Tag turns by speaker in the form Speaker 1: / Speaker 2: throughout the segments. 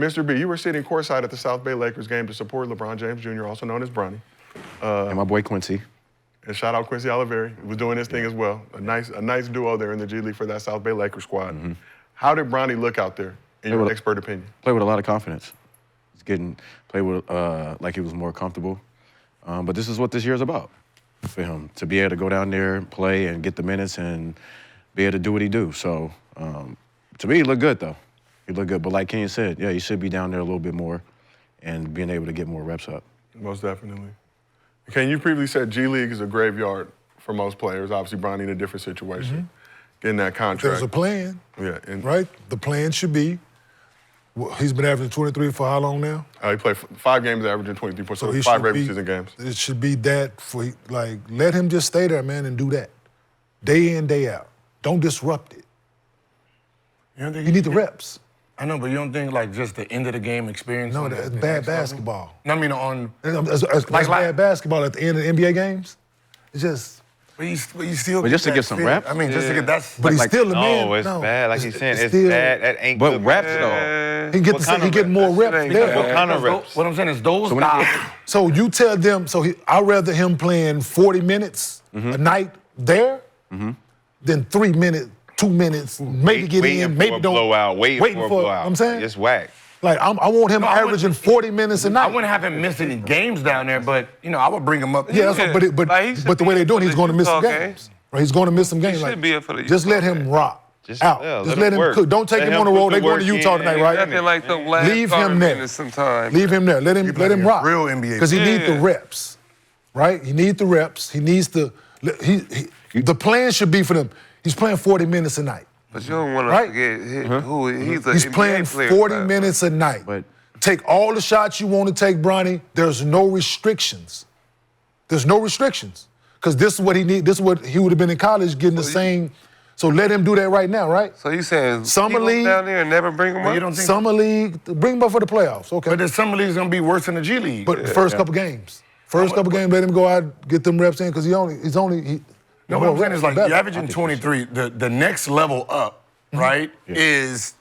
Speaker 1: Mr. B, you were sitting courtside at the South Bay Lakers game to support LeBron James Jr., also known as Bronny.
Speaker 2: And my boy Quincy.
Speaker 1: And shout out Quincy Oliveri, who was doing his thing as well. A nice duo there in the G League for that South Bay Lakers squad.
Speaker 2: Mm-hmm.
Speaker 1: How did Bronny look out there, in your expert opinion?
Speaker 2: Play with a lot of confidence. Play with like he was more comfortable. But this is what this year is about for him, to be able to go down there, play, and get the minutes and be able to do what he do. So to me, he looked good, though. He looked good. But like Kenyon said, yeah, he should be down there a little bit more and being able to get more reps up.
Speaker 1: Most definitely. Ken, you previously said G League is a graveyard for most players. Obviously, Bronny in a different situation, getting that contract.
Speaker 3: There's a plan,
Speaker 1: and
Speaker 3: right? The plan should be, he's been averaging 23 for how long now?
Speaker 1: He played 5 games averaging 23 points, so 5 regular season games.
Speaker 3: It should be that for, like, let him just stay there, man, and do that. Day in, day out. Don't disrupt it. You need the reps.
Speaker 4: I know, but you don't think, like, just the end of the game experience?
Speaker 3: No, that's bad basketball.
Speaker 4: No, I mean, on...
Speaker 3: That's bad basketball at the end of the NBA games. It's just...
Speaker 4: But you still...
Speaker 2: But just to get some reps?
Speaker 4: I mean, just to get... That's...
Speaker 3: But he's still a man.
Speaker 5: No, it's bad. Like he's saying, it's
Speaker 3: still,
Speaker 5: bad. That ain't
Speaker 2: but
Speaker 5: good.
Speaker 2: reps, though.
Speaker 3: He get more reps there.
Speaker 5: What kind of reps?
Speaker 4: What I'm saying is those
Speaker 3: So you tell them, I'd rather him playing 40 minutes a night there than 3 minutes, 2 minutes, maybe get in, maybe don't.
Speaker 5: Blowout, waiting for a blowout.
Speaker 3: I'm saying?
Speaker 5: It's whack.
Speaker 3: Like, I want him averaging 40 minutes a night.
Speaker 4: I wouldn't have him miss any games down there, but, you know, I would bring him up.
Speaker 3: Yeah, that's what, but the way they're doing, he's going to miss some games. Right, he's going to miss some games.
Speaker 6: He should be up for the
Speaker 3: just let him rock out. Just let him cook. Don't take him on the road. They're going to Utah tonight, right?
Speaker 6: Nothing like the last
Speaker 3: Leave him there.
Speaker 6: Sometime.
Speaker 3: Leave him there. Let him rock.
Speaker 4: Real NBA.
Speaker 3: Because he needs the reps, right? He needs the reps. He needs the. The plan should be for them. He's playing 40 minutes a night.
Speaker 6: But you don't want to forget who he's a
Speaker 3: He's
Speaker 6: NBA
Speaker 3: playing
Speaker 6: player,
Speaker 3: 40 minutes a night.
Speaker 2: But
Speaker 3: take all the shots you want to take, Bronny. There's no restrictions. There's no restrictions. Because this is what he need. This is what he would have been in college getting the same. So let him do that right now, right?
Speaker 6: So you saying
Speaker 3: Summer
Speaker 6: keep him
Speaker 3: league
Speaker 6: down there and never bring him up?
Speaker 4: You don't think
Speaker 3: Summer league, bring him up for the playoffs. Okay.
Speaker 4: But the Summer League's going to be worse than the G League.
Speaker 3: But the first couple games. First couple games, let him go out, get them reps in, because he's only.
Speaker 4: No, what I'm saying is, like, you're averaging 23. The next level up, right, is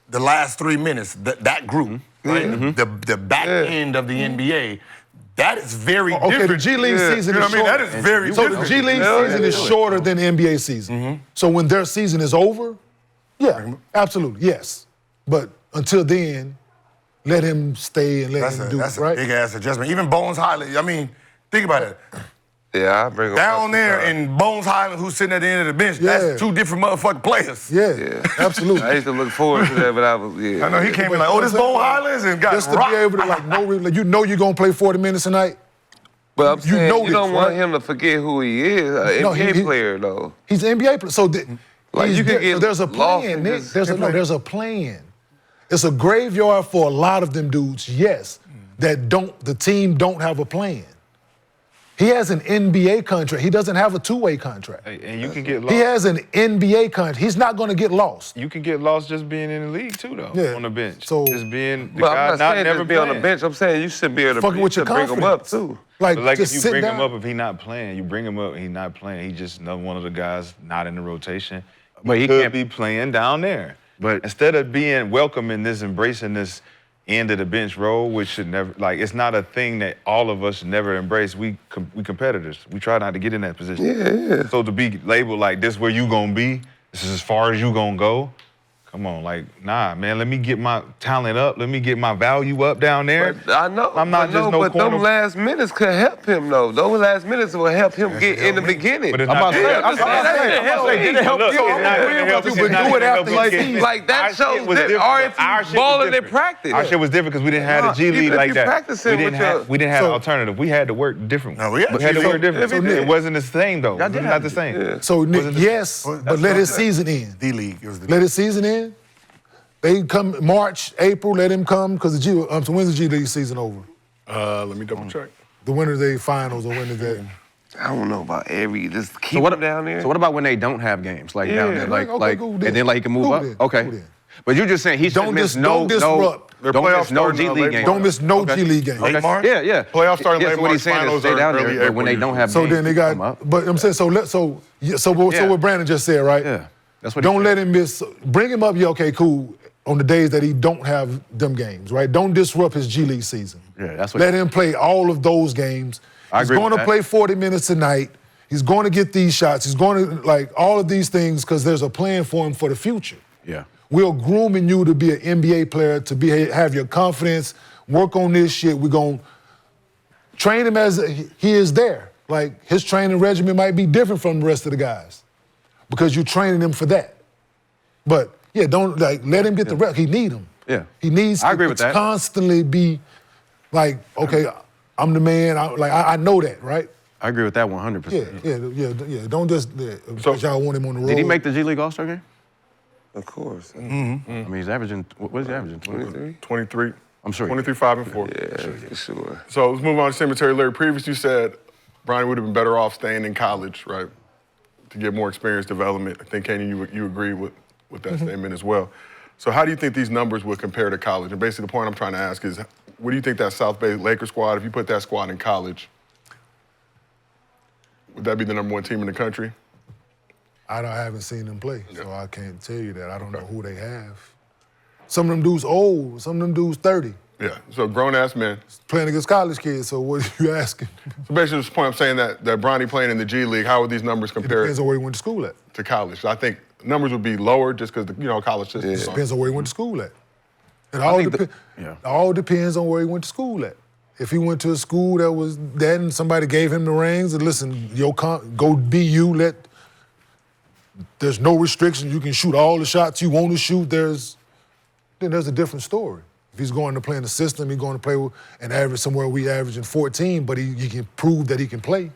Speaker 4: the last 3 minutes, that group, right? The back end of the NBA. That is very different.
Speaker 3: Okay, the G League season is shorter.
Speaker 4: That is very different.
Speaker 3: So the G League season is shorter than the NBA season. So when their season is over, yeah, absolutely, yes. But until then, let him stay and let him do it, right?
Speaker 4: That's a big-ass adjustment. Even Bones Highland, I mean, think about it.
Speaker 6: Yeah, I bring him
Speaker 4: Down there and Bones Highland, who's sitting at the end of the bench, that's 2 different motherfucking players.
Speaker 3: Yeah, absolutely.
Speaker 6: I used to look forward to that, but I was,
Speaker 4: I know he came in like, oh, this Bones Highlands and got
Speaker 3: just to be able to, like, you know you're going to play 40 minutes a night.
Speaker 6: But I'm saying you don't want
Speaker 3: right?
Speaker 6: him to forget who he is, an NBA player, though.
Speaker 3: He's an NBA player. So
Speaker 6: like you can get
Speaker 3: there's a plan, Nick. There's a plan. It's a graveyard for a lot of them dudes, yes, the team don't have a plan. He has an NBA contract. He doesn't have a two-way contract.
Speaker 5: And you can get lost.
Speaker 3: He has an NBA contract. He's not going to get lost.
Speaker 5: You can get lost just being in the league, too, though, on the bench.
Speaker 3: So,
Speaker 5: just being the
Speaker 6: but
Speaker 5: guy
Speaker 6: I'm not saying
Speaker 5: never
Speaker 6: just be on the bench. I'm saying you should be able to
Speaker 3: fucking with your
Speaker 6: bring him up,
Speaker 3: confidence.
Speaker 6: too.
Speaker 5: Like
Speaker 3: just
Speaker 5: if you bring
Speaker 3: sit
Speaker 5: him
Speaker 3: down.
Speaker 5: up if he's not playing, you bring him up and he's not playing. He just another one of the guys not in the rotation.
Speaker 2: But he
Speaker 5: could
Speaker 2: can't
Speaker 5: be playing down there. But instead of being welcoming this, embracing this end of the bench role, which should never, like, it's not a thing that all of us should never embrace. We competitors. We try not to get in that position.
Speaker 6: Yeah.
Speaker 5: So to be labeled like this where you gonna be, this is as far as you gonna go. Come on, like, nah, man, let me get my talent up. Let me get my value up down there.
Speaker 6: But I know,
Speaker 5: I'm not just no
Speaker 6: but
Speaker 5: corner.
Speaker 6: them last minutes could help him, though. Those last minutes will help him get in the beginning.
Speaker 5: But it's not
Speaker 3: Did it help
Speaker 5: Look,
Speaker 3: you?
Speaker 5: it's not gonna help
Speaker 3: You
Speaker 5: you,
Speaker 3: would
Speaker 5: it's not
Speaker 3: do it
Speaker 5: gonna help
Speaker 3: after
Speaker 5: you
Speaker 3: he
Speaker 5: get-
Speaker 3: sees.
Speaker 6: Like, that
Speaker 5: Our shit
Speaker 6: shows
Speaker 5: was
Speaker 6: that,
Speaker 5: different.
Speaker 6: or if
Speaker 5: Our
Speaker 6: you
Speaker 5: shit was
Speaker 6: balling in
Speaker 5: different.
Speaker 6: practice.
Speaker 5: Our shit was different because we didn't have the G
Speaker 6: Even
Speaker 5: League
Speaker 6: if
Speaker 5: like
Speaker 6: you
Speaker 5: that.
Speaker 6: practicing with your-
Speaker 5: We didn't have an alternative. We had to work different.
Speaker 4: No, we had
Speaker 5: to work different.
Speaker 4: So,
Speaker 5: It wasn't the same, though. It was not the same.
Speaker 6: Yeah.
Speaker 3: So, Nick, yes, but let his season end.
Speaker 4: D-League.
Speaker 3: Let his season end. They come March, April, let him come, because so when's the G League season over?
Speaker 1: Let me double check.
Speaker 3: The Winners' Day Finals or when is that?
Speaker 6: I don't know about just keep him down there.
Speaker 2: So what about when they don't have games, like down there,
Speaker 3: cool,
Speaker 2: and then like he can move
Speaker 3: Cool
Speaker 2: up?
Speaker 3: then,
Speaker 2: Okay.
Speaker 3: cool then.
Speaker 2: But you're just saying he should miss
Speaker 3: don't disrupt.
Speaker 1: Their
Speaker 2: don't
Speaker 1: playoffs
Speaker 2: miss no
Speaker 1: starting
Speaker 2: G
Speaker 1: in
Speaker 2: League
Speaker 1: late
Speaker 2: games.
Speaker 3: Don't miss no G League games.
Speaker 1: Late March?
Speaker 2: Yeah.
Speaker 1: Playoffs starting late
Speaker 2: So what
Speaker 1: March,
Speaker 2: he's saying is
Speaker 1: finals
Speaker 2: stay
Speaker 1: are
Speaker 2: down
Speaker 1: early
Speaker 2: there, but when they
Speaker 1: April
Speaker 2: don't have
Speaker 3: So
Speaker 2: games,
Speaker 3: then they got,
Speaker 2: come up.
Speaker 3: but I'm saying, so what Brandon just said, right?
Speaker 2: Yeah. That's what he
Speaker 3: Don't
Speaker 2: said.
Speaker 3: let him miss, bring him up, yeah, okay, cool. on the days that he don't have them games, right? Don't disrupt his G League season.
Speaker 2: Yeah, that's what.
Speaker 3: Let him play all of those games.
Speaker 2: I
Speaker 3: He's
Speaker 2: agree
Speaker 3: going
Speaker 2: with
Speaker 3: to
Speaker 2: that.
Speaker 3: play 40 minutes tonight. He's going to get these shots. He's going to, like, all of these things because there's a plan for him for the future.
Speaker 2: Yeah.
Speaker 3: We're grooming you to be an NBA player, to have your confidence, work on this shit. We're going to train him as he is there. Like, his training regimen might be different from the rest of the guys because you're training him for that. But, yeah, don't, like, let him get the rep. He need him.
Speaker 2: Yeah.
Speaker 3: He needs
Speaker 2: I agree
Speaker 3: to
Speaker 2: with that.
Speaker 3: constantly be like, okay, I'm the man. I know that, right?
Speaker 2: I agree with that 100%.
Speaker 3: Yeah. Don't just, because y'all want him on the road.
Speaker 2: Did he make the G League All-Star game?
Speaker 6: Of course.
Speaker 2: I mean, he's averaging, what is he averaging?
Speaker 6: 23?
Speaker 1: 23.
Speaker 2: I'm sure.
Speaker 1: 23, 5, and 4.
Speaker 6: Yeah, for sure.
Speaker 1: So let's move on to Cemetery Larry. Previously, you said Bronny would have been better off staying in college, right, to get more experience development. I think, Kenny, you agree with that statement as well. So how do you think these numbers would compare to college? And basically the point I'm trying to ask is, what do you think that South Bay Lakers squad, if you put that squad in college, would that be the #1 team in the country?
Speaker 3: I haven't seen them play, so I can't tell you that. I don't know who they have. Some of them dudes old, some of them dudes 30.
Speaker 1: Yeah, so grown-ass men.
Speaker 3: Playing against college kids, so what are you asking?
Speaker 1: So basically, the point I'm saying that Bronny playing in the G League, how would these numbers
Speaker 3: It
Speaker 1: compare
Speaker 3: depends on where he went to school at.
Speaker 1: to college? I think numbers would be lower just because the college system.
Speaker 3: It depends on where he went to school at. It all depends on where he went to school at. If he went to a school that was that and somebody gave him the reins and listen, go be you, there's no restriction, you can shoot all the shots you want to shoot, then there's a different story. If he's going to play in the system, he's going to play with an average somewhere we averaging 14, but he can prove that he can play,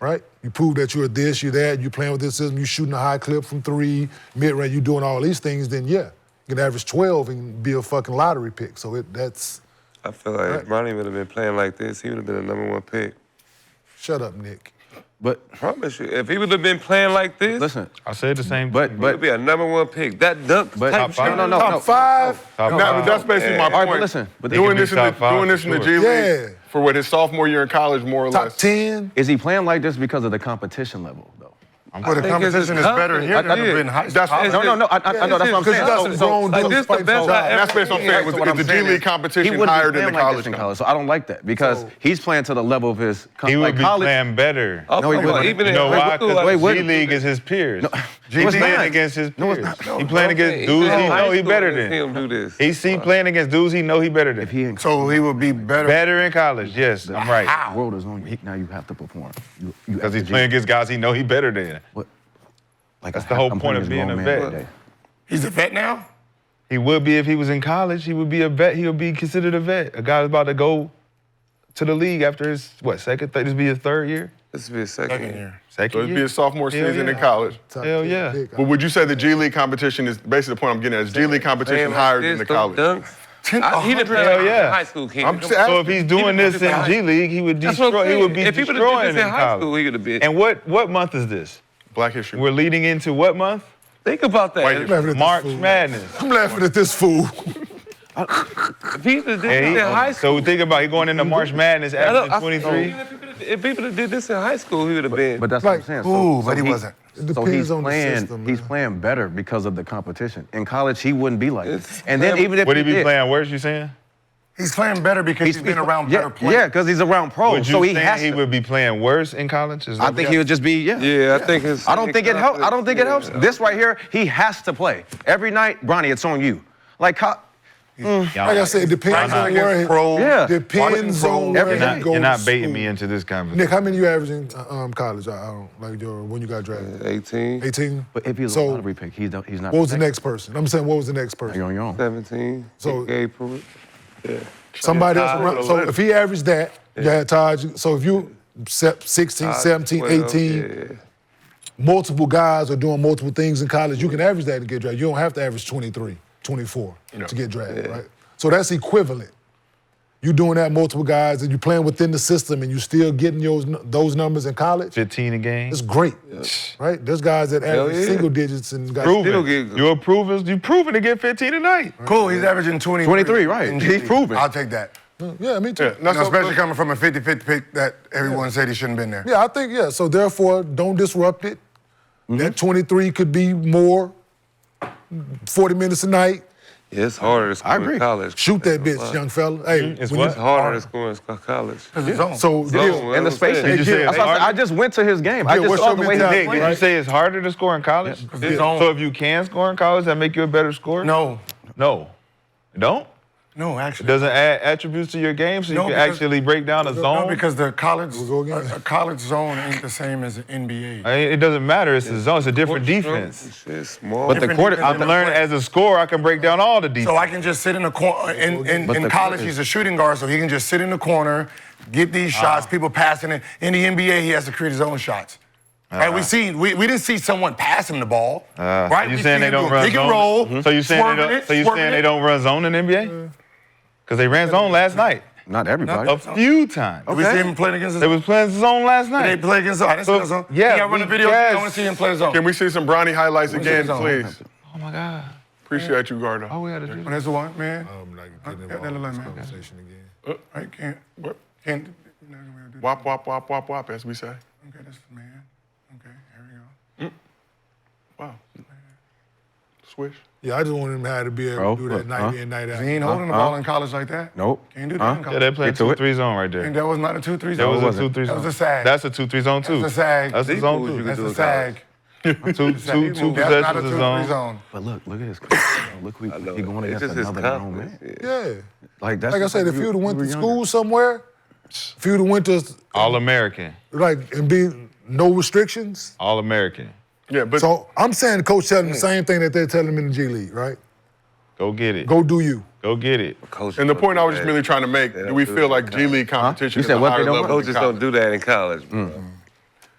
Speaker 3: right? You prove that you're this, you're that, you're playing with this system, you're shooting a high clip from 3, mid-range, you're doing all these things, then yeah, you can average 12 and be a fucking lottery pick. So that's...
Speaker 6: I feel like if Bronny would have been playing like this, he would have been a #1 pick.
Speaker 3: Shut up, Nick.
Speaker 2: But
Speaker 6: I promise you, if he would have been playing like this,
Speaker 2: listen,
Speaker 5: I said the same.
Speaker 2: but
Speaker 6: he would be a #1 pick. That dunk
Speaker 2: But-
Speaker 6: type
Speaker 2: Top
Speaker 6: shit.
Speaker 2: five? No.
Speaker 1: Top 5?
Speaker 5: Top
Speaker 1: But
Speaker 5: five.
Speaker 1: that's basically my
Speaker 6: Yeah.
Speaker 1: point.
Speaker 2: All right, but listen, but they
Speaker 1: doing
Speaker 5: could be
Speaker 1: this in the
Speaker 5: top five
Speaker 1: doing this in the
Speaker 5: for
Speaker 1: G League
Speaker 3: Yeah.
Speaker 1: for what his sophomore year in college, more or
Speaker 3: Top
Speaker 1: less.
Speaker 3: 10?
Speaker 2: is he playing like this because of the competition level, though?
Speaker 4: Well, the competition is better here than it in high school.
Speaker 1: That's
Speaker 2: No, I know that's what I'm
Speaker 3: Because
Speaker 2: saying.
Speaker 3: you got some grown
Speaker 6: like
Speaker 3: dudes
Speaker 6: this the
Speaker 3: fighting
Speaker 6: best
Speaker 3: for
Speaker 6: I
Speaker 3: jobs.
Speaker 6: ever
Speaker 1: That's based on
Speaker 6: seen.
Speaker 1: saying,
Speaker 2: So
Speaker 1: is
Speaker 2: what I'm
Speaker 1: the G
Speaker 2: saying
Speaker 1: League
Speaker 2: is,
Speaker 1: competition
Speaker 2: he wouldn't
Speaker 1: higher
Speaker 2: be
Speaker 1: than the
Speaker 2: playing like
Speaker 1: college
Speaker 2: this in
Speaker 1: competition?
Speaker 2: college, so I don't like that because he's playing to the level of his
Speaker 5: He would be
Speaker 2: college.
Speaker 5: playing better.
Speaker 6: Oh,
Speaker 2: No, he wouldn't.
Speaker 6: even
Speaker 5: You
Speaker 6: in
Speaker 5: know
Speaker 6: high
Speaker 5: why?
Speaker 6: school,
Speaker 5: Because
Speaker 6: like,
Speaker 2: Wait,
Speaker 5: G League is his peers.
Speaker 2: No, it's
Speaker 5: playing
Speaker 2: not.
Speaker 5: against his
Speaker 2: No, it's
Speaker 5: peers.
Speaker 2: not.
Speaker 5: He playing against
Speaker 6: even
Speaker 5: dudes
Speaker 6: in
Speaker 5: he
Speaker 6: high
Speaker 5: know he
Speaker 6: school,
Speaker 5: better
Speaker 6: I didn't see him
Speaker 5: than.
Speaker 6: do this.
Speaker 5: He see playing against dudes he know he better than.
Speaker 2: If he in
Speaker 4: So he would be better.
Speaker 5: Better in college, yes, I'm right.
Speaker 2: the world is on you, now you have to perform.
Speaker 5: Because he's playing against guys he know he better than.
Speaker 2: What? Like
Speaker 5: That's the whole
Speaker 2: I'm
Speaker 5: point
Speaker 2: playing
Speaker 5: of
Speaker 2: as
Speaker 5: being
Speaker 2: grown
Speaker 5: a
Speaker 2: man
Speaker 5: vet.
Speaker 2: today.
Speaker 4: He's a vet now?
Speaker 5: He would be if he was in college. He would be a vet. He would be considered a vet. A guy who's about to go to the league after his, second? This be his 3rd year?
Speaker 6: This would be a second year.
Speaker 5: Second
Speaker 1: So it'd
Speaker 5: year?
Speaker 1: be his sophomore
Speaker 5: Hell
Speaker 1: season
Speaker 5: yeah.
Speaker 1: in college.
Speaker 3: Top
Speaker 5: Hell
Speaker 3: 10
Speaker 5: yeah.
Speaker 3: pick.
Speaker 1: But would you say the G League competition is basically the point I'm getting at? Is G League competition
Speaker 6: Playing
Speaker 1: higher
Speaker 6: like
Speaker 1: than the
Speaker 6: this,
Speaker 1: college?
Speaker 6: dunks. He didn't play
Speaker 5: Hell
Speaker 6: like
Speaker 5: yeah.
Speaker 6: in high school, King.
Speaker 1: I'm just
Speaker 5: So if he's doing this in G League, he would
Speaker 6: That's what I'm
Speaker 5: destroy. He
Speaker 6: saying.
Speaker 5: would be
Speaker 6: If he would've did
Speaker 5: destroying
Speaker 6: this in
Speaker 5: in
Speaker 6: high school,
Speaker 5: college.
Speaker 6: he would've been.
Speaker 5: And what month is this?
Speaker 1: Black History.
Speaker 5: We're leading into what month?
Speaker 6: Think about that.
Speaker 1: Wait,
Speaker 3: I'm laughing at this
Speaker 5: March
Speaker 3: fool.
Speaker 5: Madness.
Speaker 3: I'm laughing at this fool.
Speaker 6: If he did this
Speaker 5: And
Speaker 6: in high school,
Speaker 5: so think about he going into March Madness after 23.
Speaker 6: if people did this in high school, he would have been.
Speaker 2: But that's what I'm saying.
Speaker 4: Ooh, but he wasn't.
Speaker 3: It
Speaker 2: So
Speaker 3: depends
Speaker 2: he's
Speaker 3: on the
Speaker 2: playing.
Speaker 3: system,
Speaker 2: He's
Speaker 3: man.
Speaker 2: playing better because of the competition. In college, he wouldn't be like
Speaker 6: It's
Speaker 2: this. And then even if
Speaker 5: Would he
Speaker 2: he
Speaker 5: be
Speaker 2: did,
Speaker 5: playing worse? You saying?
Speaker 4: He's playing better because he's been around
Speaker 2: yeah,
Speaker 4: better players.
Speaker 2: Yeah, because he's around pros,
Speaker 5: Would you
Speaker 2: so he
Speaker 5: think
Speaker 2: has
Speaker 5: he
Speaker 2: to.
Speaker 5: would be playing worse in college?
Speaker 2: I think he would just be
Speaker 6: Yeah, I think his.
Speaker 2: I don't think it helps. I don't think it helps. This right here, he has to play every night. Bronny, it's on you. Like,
Speaker 3: Like I said, it depends
Speaker 5: Why not?
Speaker 3: on where
Speaker 4: Pro.
Speaker 2: Yeah.
Speaker 3: Depends on
Speaker 2: Every
Speaker 3: where
Speaker 2: night.
Speaker 3: he goes
Speaker 5: You're not
Speaker 3: to
Speaker 5: baiting
Speaker 3: school.
Speaker 5: me into this conversation.
Speaker 3: Nick, how many you averaging college? I don't like when you got drafted.
Speaker 6: 18,
Speaker 3: 18.
Speaker 2: but if he's
Speaker 3: So,
Speaker 2: a lottery pick, he's not.
Speaker 3: what was the next person? I'm saying, what was the next person?
Speaker 2: You're on your own.
Speaker 6: 17.
Speaker 3: So-
Speaker 6: April. Yeah.
Speaker 3: Somebody else
Speaker 1: Todd
Speaker 3: around.
Speaker 1: would've
Speaker 3: So
Speaker 1: led
Speaker 3: if he averaged that, you had Todd. So if you 16, 17,
Speaker 6: 12,
Speaker 3: 18,
Speaker 6: yeah.
Speaker 3: multiple guys are doing multiple things in college, you can average that to get drafted. You don't have to average 23, 24 to get drafted, right? So that's equivalent. You doing that multiple guys and you playing within the system and you still getting those numbers in college,
Speaker 5: 15 a game.
Speaker 3: it's great, right? There's guys that average
Speaker 6: yeah.
Speaker 3: single digits and guys.
Speaker 6: Still
Speaker 5: Proven.
Speaker 6: get good.
Speaker 5: You're proven. You proven to get 15 tonight.
Speaker 4: Cool, he's averaging 23.
Speaker 2: 23, right.
Speaker 4: in G
Speaker 2: He's
Speaker 4: League.
Speaker 2: proven.
Speaker 4: I'll take that.
Speaker 3: Yeah, me too.
Speaker 1: Yeah,
Speaker 4: You know, especially coming from a 50-50 pick that everyone said he shouldn't have been there.
Speaker 3: Yeah, I think, yeah. So therefore, don't disrupt it.
Speaker 2: Mm-hmm.
Speaker 3: That 23 could be more, 40 minutes a night.
Speaker 6: Yeah, it's harder to score in college.
Speaker 3: Shoot that bitch, young fella. Hey,
Speaker 5: It's
Speaker 3: when
Speaker 5: what?
Speaker 6: It's harder to score in college.
Speaker 3: So, Gil,
Speaker 2: And the spacing.
Speaker 5: Did you say it's harder?
Speaker 2: I just went to his game. I
Speaker 3: Yeah,
Speaker 2: just
Speaker 3: what's
Speaker 2: saw
Speaker 3: your
Speaker 2: the way he
Speaker 3: mentality?
Speaker 2: did.
Speaker 5: Did you say it's harder to score in college? So if you can score in college, that make you a better scorer?
Speaker 4: No.
Speaker 5: No. It don't?
Speaker 4: No,
Speaker 5: It
Speaker 4: actually.
Speaker 5: doesn't add attributes to your game so you
Speaker 4: No,
Speaker 5: can
Speaker 4: because-
Speaker 5: actually break down a zone?
Speaker 4: No, because the college,
Speaker 3: go again.
Speaker 4: a college zone ain't the same as an NBA.
Speaker 5: I mean, it doesn't matter. It's a zone. It's a different defense.
Speaker 6: It's small.
Speaker 2: But the
Speaker 4: Different
Speaker 2: quarter,
Speaker 4: defense
Speaker 5: I'm
Speaker 4: than a
Speaker 5: learning
Speaker 4: play.
Speaker 5: as a scorer, I can break down all the defense.
Speaker 4: So I can just sit in the corner. In college, he's a shooting guard, so he can just sit in the corner, get these shots, people passing it. In the NBA, he has to create his own shots. Right? We didn't see someone pass him the ball. Right?
Speaker 5: You
Speaker 4: We
Speaker 5: saying
Speaker 4: see
Speaker 5: they
Speaker 4: him
Speaker 5: don't
Speaker 4: do a
Speaker 5: run
Speaker 4: pick and
Speaker 5: zone?
Speaker 4: roll,
Speaker 5: So you saying
Speaker 4: swerving it,
Speaker 5: they don't run zone in the NBA? Because they ran zone last night.
Speaker 2: not everybody.
Speaker 5: A few times.
Speaker 4: We see him playing against
Speaker 5: They was playing zone last
Speaker 4: They
Speaker 5: night.
Speaker 4: play against zone. I didn't see the zone.
Speaker 5: yeah,
Speaker 4: Can I run a
Speaker 5: we-
Speaker 4: video?
Speaker 5: yes.
Speaker 4: I want to see him play zone.
Speaker 1: Can we see some Bronny highlights
Speaker 4: see
Speaker 1: again,
Speaker 4: the zone.
Speaker 1: please?
Speaker 5: Oh my God.
Speaker 1: Appreciate you, Gardo.
Speaker 5: Oh, we had to do
Speaker 4: Oh, that's the one, man.
Speaker 3: I'm not getting
Speaker 4: that
Speaker 3: involved in
Speaker 4: look
Speaker 3: this
Speaker 4: like, man.
Speaker 3: conversation again.
Speaker 4: I can't. What? Can't. You're not gonna be able to do that.
Speaker 1: Wop, wop, wop, wop, wop, as we say.
Speaker 4: Okay, that's the man. Okay, here we go.
Speaker 1: Wow. Swish.
Speaker 3: Yeah, I just want him to have to be able to do that
Speaker 2: Look,
Speaker 3: night in, night out.
Speaker 4: He ain't holding the ball in college like that.
Speaker 2: Nope.
Speaker 4: Can't do that in
Speaker 5: Yeah,
Speaker 4: college.
Speaker 5: they playing
Speaker 2: Get to it.
Speaker 5: 2-3 zone right there.
Speaker 4: And that was not a 2-3
Speaker 5: That
Speaker 4: zone.
Speaker 5: was a 2-3 zone.
Speaker 4: That was a sag.
Speaker 5: That's a 2-3 zone too.
Speaker 4: That's a sag.
Speaker 5: That's a zone too.
Speaker 4: That's a sag.
Speaker 5: Two
Speaker 4: That's
Speaker 5: possessions
Speaker 4: not a
Speaker 5: of
Speaker 4: 2-3
Speaker 5: zone.
Speaker 4: zone.
Speaker 2: But look at his. Look who he going
Speaker 6: It's
Speaker 2: against
Speaker 6: just his
Speaker 2: another grown man.
Speaker 6: confidence.
Speaker 3: Yeah.
Speaker 2: Like that's
Speaker 3: Like I said, if you'd have went to school somewhere, if you'd have went to
Speaker 5: All American.
Speaker 3: like and be no restrictions.
Speaker 5: All American.
Speaker 1: Yeah, but
Speaker 3: So I'm saying the coach telling him the same thing that they're telling him in the G League, right?
Speaker 5: Go get it.
Speaker 3: Go do you.
Speaker 5: Go get it.
Speaker 6: Coaches
Speaker 1: and the
Speaker 6: don't
Speaker 1: point
Speaker 6: do
Speaker 1: I was just
Speaker 6: that.
Speaker 1: really trying to make, do we feel like G League competition
Speaker 2: You
Speaker 1: is
Speaker 2: said
Speaker 1: a
Speaker 2: what they
Speaker 1: higher
Speaker 2: don't
Speaker 1: level
Speaker 6: Coaches
Speaker 1: than
Speaker 6: don't
Speaker 1: college?
Speaker 6: do that in college, bro.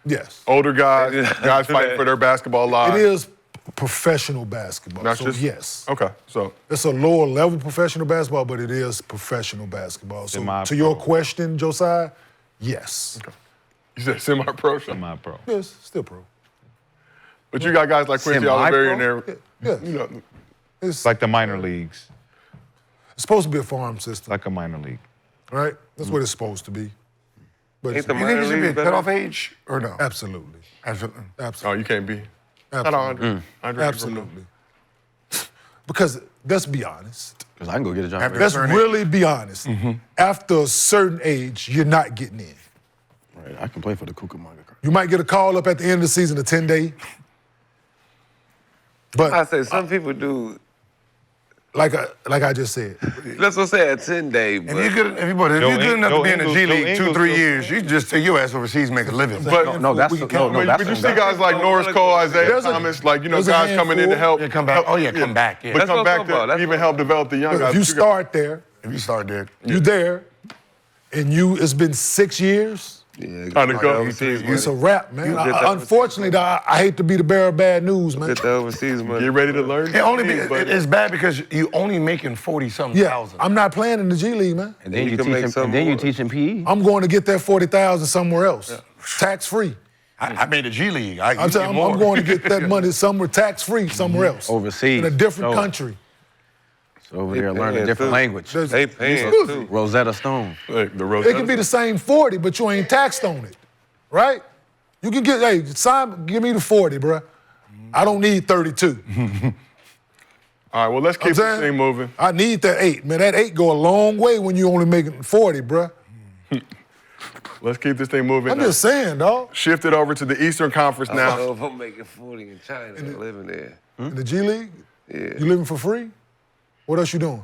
Speaker 3: Yes.
Speaker 1: Older guys, guys fighting for their basketball lives.
Speaker 3: It is professional basketball.
Speaker 1: Not
Speaker 3: So
Speaker 1: just-
Speaker 3: yes.
Speaker 1: Okay, so
Speaker 3: It's a lower level professional basketball, but it is professional basketball. So
Speaker 5: Semi-pro.
Speaker 3: to your question, Josiah, yes.
Speaker 1: you said semi-pro. So.
Speaker 5: Semi-pro.
Speaker 3: Yes, still pro.
Speaker 1: But you got guys like Quincy
Speaker 2: Semi-pro?
Speaker 1: Oliveri in there.
Speaker 3: Yeah.
Speaker 1: You know,
Speaker 3: It's
Speaker 5: Like the minor leagues.
Speaker 3: supposed to be a farm system,
Speaker 5: Like a minor league.
Speaker 3: right? That's what it's supposed to be. But
Speaker 6: Ain't the
Speaker 4: You think
Speaker 6: minor
Speaker 4: he should be
Speaker 6: leagues
Speaker 4: a
Speaker 6: better?
Speaker 4: cutoff age or no?
Speaker 3: absolutely.
Speaker 4: Absolutely.
Speaker 3: Absolutely.
Speaker 1: oh, you can't be. Shout out
Speaker 3: Absolutely.
Speaker 1: Andre. Andre Ingram.
Speaker 3: Absolutely. Because let's be honest.
Speaker 2: Because I can go get a job.
Speaker 4: After-
Speaker 3: Let's
Speaker 4: certain
Speaker 3: really be honest. After a certain age, you're not getting in.
Speaker 2: Right, I can play for the Cucamonga.
Speaker 3: You might get a call up at the end of the season, a 10-day. But
Speaker 6: I say some people do.
Speaker 3: like I just said,
Speaker 6: That's what I'm saying. A 10-day, but
Speaker 4: If you're good enough to be in the G League
Speaker 5: Ingles
Speaker 4: 2-3
Speaker 5: still-
Speaker 4: years, you just take your ass overseas, make a living.
Speaker 1: But
Speaker 2: No, that's
Speaker 3: We can
Speaker 2: no,
Speaker 3: count.
Speaker 2: no,
Speaker 1: but,
Speaker 2: that's
Speaker 1: but you see guys like Norris Cole, Isaiah
Speaker 3: There's a-
Speaker 1: Thomas, like, you know,
Speaker 3: there's a
Speaker 1: guys coming in to
Speaker 3: handful.
Speaker 1: help.
Speaker 4: Yeah, come back. Oh, yeah, come back. Yeah.
Speaker 1: But
Speaker 6: That's
Speaker 1: come
Speaker 6: what I'm
Speaker 1: back
Speaker 6: talking about.
Speaker 1: to
Speaker 6: That's
Speaker 1: even
Speaker 6: what-
Speaker 1: help develop the young
Speaker 3: if
Speaker 1: guys.
Speaker 3: you
Speaker 1: But got-
Speaker 3: start there,
Speaker 4: If you start there,
Speaker 3: you there, and it's been 6 years,
Speaker 1: Trying to go.
Speaker 6: overseas
Speaker 3: it's a
Speaker 6: money.
Speaker 3: wrap, man.
Speaker 6: You get that
Speaker 3: Unfortunately, I hate to be the bearer of bad news, man.
Speaker 6: Get the overseas money.
Speaker 1: Get ready to learn.
Speaker 4: it's bad because you only making 40-something
Speaker 3: Yeah,
Speaker 4: thousand.
Speaker 3: I'm not playing in the G League, man.
Speaker 2: And then
Speaker 6: You
Speaker 2: you
Speaker 6: can
Speaker 2: teach
Speaker 6: make
Speaker 2: him.
Speaker 6: some
Speaker 2: And then you
Speaker 6: more.
Speaker 2: teach him PE.
Speaker 3: I'm going to get that 40,000 somewhere else, tax free.
Speaker 4: I made the G League.
Speaker 3: I'm telling you, I'm going to get that money somewhere tax free somewhere else,
Speaker 2: Overseas.
Speaker 3: in a different
Speaker 2: So-
Speaker 3: country.
Speaker 2: So over there
Speaker 6: They
Speaker 2: learning a
Speaker 6: paying
Speaker 2: different
Speaker 6: too.
Speaker 2: language.
Speaker 6: They paying
Speaker 3: Excuse
Speaker 6: too.
Speaker 3: me.
Speaker 2: Rosetta Stone.
Speaker 1: Like the
Speaker 3: It can be the same 40, but you ain't taxed on it, right? You can get, hey, Simon, give me the 40, bruh. I don't need 32.
Speaker 1: All right, well, let's keep
Speaker 3: I'm
Speaker 1: this
Speaker 3: saying,
Speaker 1: thing moving.
Speaker 3: I need that 8. Man, that 8 go a long way when you only making 40, bruh.
Speaker 1: Let's keep this thing moving.
Speaker 3: I'm just saying, dog.
Speaker 1: Shift it over to the Eastern Conference
Speaker 6: I
Speaker 1: now.
Speaker 6: don't know if I'm making 40 in China living there.
Speaker 3: In the G League,
Speaker 6: Yeah.
Speaker 3: you living for free? What else you doing?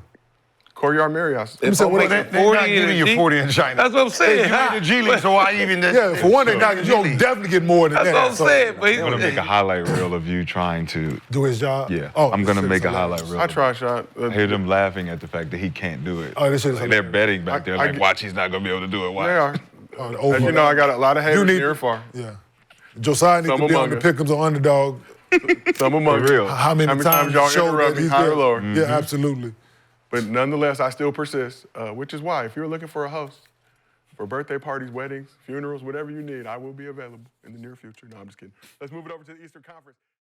Speaker 1: Courtyard Marriott.
Speaker 3: Let me say,
Speaker 6: I'm
Speaker 3: what
Speaker 6: making
Speaker 3: else?
Speaker 4: They're
Speaker 6: 40
Speaker 4: not giving
Speaker 6: in
Speaker 4: you
Speaker 6: the
Speaker 4: 40 in China.
Speaker 6: That's what I'm saying.
Speaker 4: You made the G League, so why even?
Speaker 3: Yeah, for one, you don't definitely get more than
Speaker 6: That's
Speaker 3: that.
Speaker 6: what I'm
Speaker 3: So,
Speaker 6: saying. But
Speaker 5: I'm gonna make a highlight reel of you trying to.
Speaker 3: do his job?
Speaker 5: Yeah.
Speaker 3: Oh,
Speaker 5: I'm gonna
Speaker 3: this
Speaker 5: make
Speaker 3: shit
Speaker 5: a
Speaker 3: is
Speaker 5: highlight
Speaker 3: hilarious.
Speaker 5: reel.
Speaker 1: I try shot.
Speaker 5: I hear them laughing at the fact that he can't do it.
Speaker 3: Oh, this shit is
Speaker 5: Like, they're
Speaker 3: hilarious.
Speaker 5: betting back there,
Speaker 1: I
Speaker 5: like,
Speaker 1: get-
Speaker 5: watch, he's not gonna be able to do it. Watch.
Speaker 1: They are.
Speaker 3: Over.
Speaker 1: As you know, I got a lot of haters
Speaker 3: You need-
Speaker 1: near and far.
Speaker 3: Yeah. Josiah needs
Speaker 1: Some
Speaker 3: to be on
Speaker 1: among
Speaker 3: the
Speaker 1: us.
Speaker 3: Pick'ems or underdog.
Speaker 1: Some among
Speaker 5: For real.
Speaker 3: How many times
Speaker 1: y'all
Speaker 3: show
Speaker 1: interrupt
Speaker 3: that
Speaker 1: me,
Speaker 3: he's
Speaker 1: higher
Speaker 3: there.
Speaker 1: or lower.
Speaker 3: Yeah, absolutely.
Speaker 1: But nonetheless, I still persist, which is why if you're looking for a host for birthday parties, weddings, funerals, whatever you need, I will be available in the near future. No, I'm just kidding. Let's move it over to the Eastern Conference.